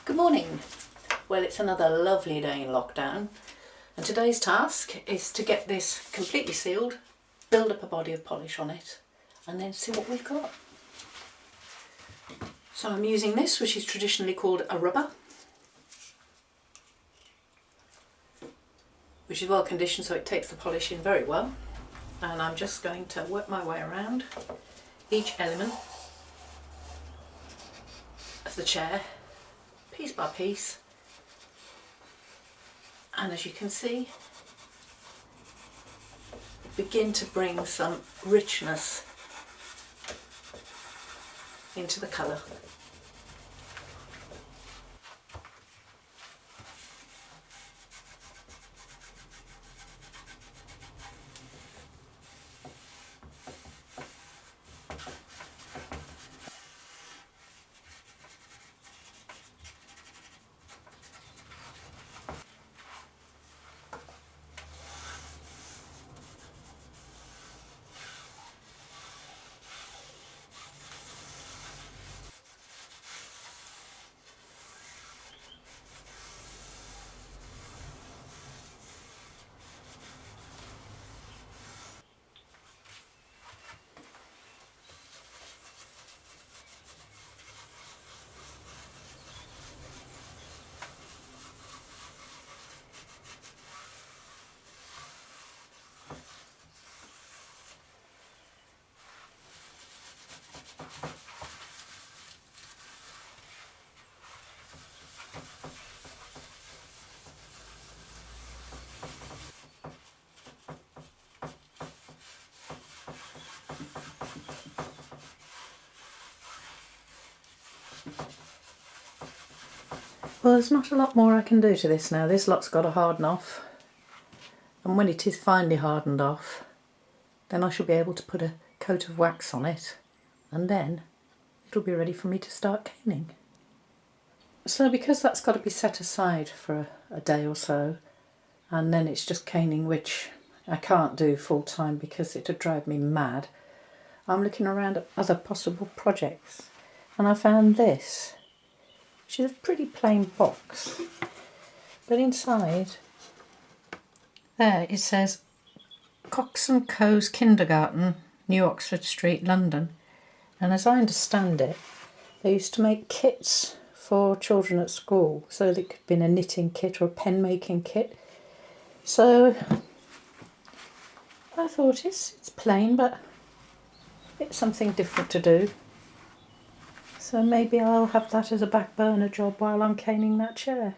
Good morning. Well, it's another lovely day in lockdown, and today's task is to get this completely sealed, build up a body of polish on it, and then see what we've got. So I'm using this, which is traditionally called a rubber, which is well conditioned so it takes the polish in very well, and I'm just going to work my way around each element of the chair, piece by piece, and as you can see, begin to bring some richness into the colour. Well, there's not a lot more I can do to this now. This lot's got to harden off, and when it is finally hardened off, then I shall be able to put a coat of wax on it, and then it'll be ready for me to start caning. So because that's got to be set aside for a day or so, and then it's just caning, which I can't do full time because it would drive me mad, I'm looking around at other possible projects, and I found this, which is a pretty plain box, but inside there it says Cox & Co's Kindergarten, New Oxford Street, London, and as I understand it, they used to make kits for children at school, so it could have been a knitting kit or a pen making kit. So I thought it's plain, but it's something different to do. So maybe I'll have that as a back burner job while I'm caning that chair.